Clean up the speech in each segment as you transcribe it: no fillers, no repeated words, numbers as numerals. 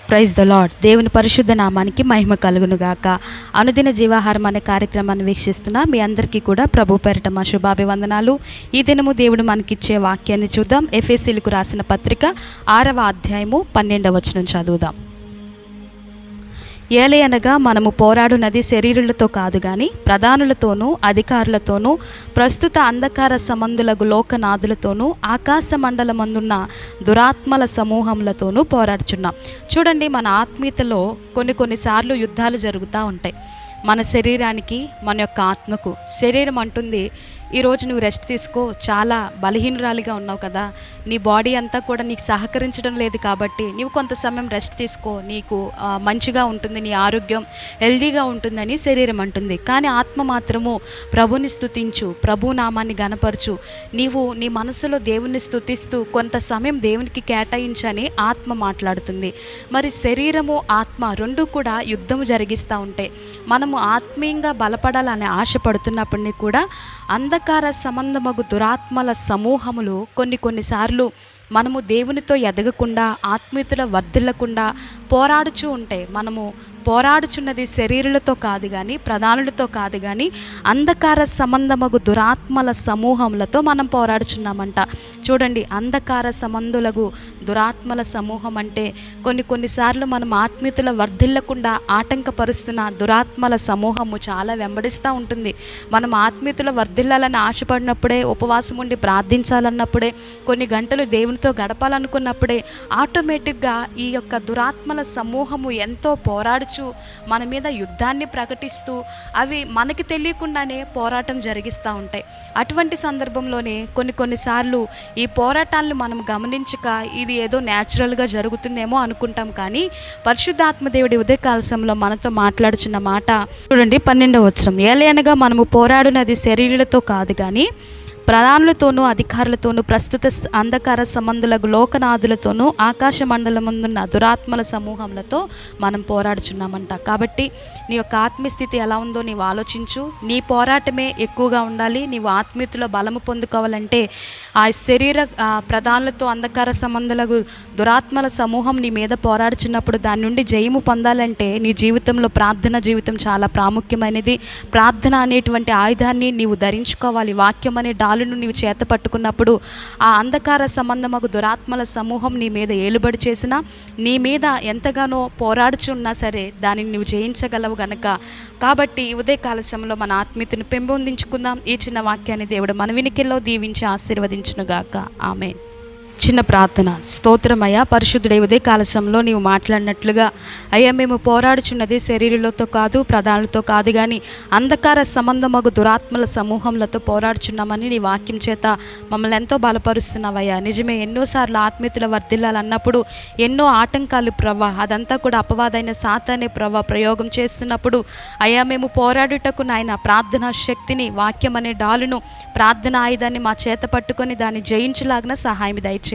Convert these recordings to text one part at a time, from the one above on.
Praise the lord. దేవుని పరిశుద్ధ నామానికి మహిమ కలుగునుగాక. అనుదిన జీవాహారం అనే కార్యక్రమాన్ని వీక్షిస్తున్న మీ అందరికీ కూడా ప్రభు పేరిట మా శుభాభివందనాలు. ఈ దినము దేవుడు మనకిచ్చే వాక్యాన్ని చూద్దాం. ఎఫెసీయులకు రాసిన పత్రిక 6వ అధ్యాయము 12వ వచనం చదువుదాం. ఏలయనగా మనము పోరాడునది శరీరులతో కాదు గాని ప్రధానులతోనూ అధికారులతోనూ ప్రస్తుత అంధకార సంబంధులకు లోకనాథులతోనూ ఆకాశ మండలమందున్న దురాత్మల సమూహములతోనూ పోరాడుచున్నాం. చూడండి, మన ఆత్మీయతలో కొన్నిసార్లు యుద్ధాలు జరుగుతూ ఉంటాయి. మన శరీరానికి, మన యొక్క ఆత్మకు. శరీరం అంటుంది, ఈరోజు నువ్వు రెస్ట్ తీసుకో, చాలా బలహీనురాలిగా ఉన్నావు కదా, నీ బాడీ అంతా కూడా నీకు సహకరించడం లేదు కాబట్టి నీవు కొంత సమయం రెస్ట్ తీసుకో, నీకు మంచిగా ఉంటుంది, నీ ఆరోగ్యం హెల్దీగా ఉంటుందని శరీరం అంటుంది. కానీ ఆత్మ మాత్రము ప్రభుని స్తుతించు, ప్రభు నామాన్ని గనపరచు, నీవు నీ మనసులో దేవుని స్తుతిస్తూ కొంత సమయం దేవునికి కేటాయించని ఆత్మ మాట్లాడుతుంది. మరి శరీరము ఆత్మ రెండు కూడా యుద్ధం జరిగిస్తూ ఉంటాయి. మనము ఆత్మీయంగా బలపడాలని ఆశపడుతున్నప్పటినీ కూడా అంధకార సంబంధమగు దురాత్మల సమూహములు కొన్నిసార్లు మనము దేవునితో ఎదగకుండా, ఆత్మీయతలో వర్ధిల్లకుండా పోరాడుచూ ఉంటాయి. మనము పోరాడుచున్నది శరీరులతో కాదు కానీ, ప్రధానులతో కాదు కానీ, అంధకార సంబంధమగు దురాత్మల సమూహములతో మనం పోరాడుచున్నామంట. చూడండి, అంధకార సంబంధులకు దురాత్మల సమూహం అంటే కొన్నిసార్లు మనం ఆత్మీయతలో వర్ధిల్లకుండా ఆటంకపరుస్తున్న దురాత్మల సమూహము చాలా వెంబడిస్తూ ఉంటుంది. మనం ఆత్మీయతలో వర్ధిల్లాలని ఆశపడినప్పుడే, ఉపవాసం ఉండి ప్రార్థించాలన్నప్పుడే, కొన్ని గంటలు దేవునితో గడపాలనుకున్నప్పుడే ఆటోమేటిక్గా ఈ యొక్క దురాత్మల సమూహము ఎంతో పోరాడుచు మన మీద యుద్ధాన్ని ప్రకటిస్తూ అవి మనకి తెలియకుండానే పోరాటం జరిగిస్తూ ఉంటాయి. అటువంటి సందర్భంలోనే కొన్నిసార్లు ఈ పోరాటాలను మనం గమనించక ఇది ఏదో న్యాచురల్గా జరుగుతుందేమో అనుకుంటాం. కానీ పరిశుద్ధాత్మ దేవుడి ఉదయకాల సమయంలో మనతో మాట్లాడుచున్న మాట చూడండి, 12వ వచనం. ఏలయనగా మనము పోరాడునది శరీరులతో కాదు కానీ ప్రధానులతోనూ అధికారులతోనూ ప్రస్తుత అంధకార సంబంధులకు లోకనాథులతోనూ ఆకాశ మండలముందున్న దురాత్మల సమూహములతో మనం పోరాడుచున్నామంట. కాబట్టి నీ యొక్క ఆత్మీయస్థితి ఎలా ఉందో నీవు ఆలోచించు. నీ పోరాటమే ఎక్కువగా ఉండాలి. నీవు ఆత్మీయతలో బలము పొందుకోవాలంటే ఆ శరీర ప్రధానులతో అంధకార సంబంధులకు దురాత్మల సమూహం నీ మీద పోరాడుచున్నప్పుడు దాని నుండి జయము పొందాలంటే నీ జీవితంలో ప్రార్థన జీవితం చాలా ప్రాముఖ్యమైనది. ప్రార్థన అనేటువంటి ఆయుధాన్ని నీవు ధరించుకోవాలి. వాక్యం అనే డాలును నీవు చేత పట్టుకున్నప్పుడు ఆ అంధకార సంబంధమగు దురాత్మల సమూహం నీ మీద ఏలుబడి చేసినా, నీ మీద ఎంతగానో పోరాడుచున్నా సరే దానిని నువ్వు జయించగలవు గనక. కాబట్టి ఉదయకాల సమయంలో మన ఆత్మీయతను పెంపొందించుకుందాం. ఈ చిన్న వాక్యాన్ని దేవుడు మన వినికిల్లో దీవించి ఆశీర్వదించునుగాక. ఆమేన్. చిన్న ప్రార్థన. స్తోత్రమయ్యా, పరిశుద్ధుడై ఉదయకాల సమయంలో నీవు మాట్లాడినట్లుగా అయ్యా, మేము పోరాడుచున్నది శరీరులతో కాదు, ప్రధానులతో కాదు కానీ అంధకార సంబంధమగు దురాత్మల సమూహములతో పోరాడుచున్నామని నీ వాక్యం చేత మమ్మల్ని ఎంతో బలపరుస్తున్నావయ్యా. నిజమే, ఎన్నోసార్లు ఆత్మీయతలో వర్ధిల్లాలన్నప్పుడు ఎన్నో ఆటంకాలు ప్రవ్వా, అదంతా కూడా అపవాదైన సాతానే ప్రవ్వా ప్రయోగం చేస్తున్నప్పుడు అయ్యా, మేము పోరాడుటకు నాయన ప్రార్థనా శక్తిని, వాక్యం అనే డాలును, ప్రార్థన ఆయుధాన్ని మా చేత పట్టుకొని దాన్ని జయించలాగిన సహాయం దయచేయండి.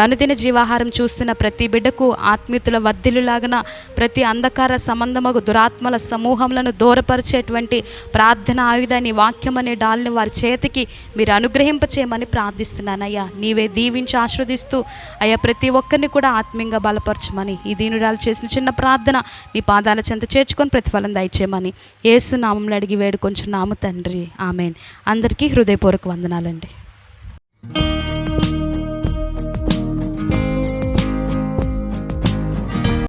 అనుదిన జీవాహారం చూస్తున్న ప్రతి బిడ్డకు ఆత్మీయతల వర్ధిల్లులాగన ప్రతి అంధకార సంబంధమగు దురాత్మల సమూహములను దూరపరిచేటువంటి ప్రార్థన ఆయుధాన్ని, వాక్యం అనే డాల్ని వారి చేతికి మీరు అనుగ్రహింపచేయమని ప్రార్థిస్తున్నానయ్యా. నీవే దీవించి ఆశీర్వదిస్తూ అయ్యా ప్రతి ఒక్కరిని కూడా ఆత్మీయంగా బలపరచమని ఈ దీనురాలు చేసిన చిన్న ప్రార్థన నీ పాదాల చెంత చేర్చుకొని ప్రతిఫలం దయచేయమని యేసు నామములో అడిగి వేడుకొంచున్నాము తండ్రి. ఆమేన్. అందరికీ హృదయపూర్వక వందనాలండి.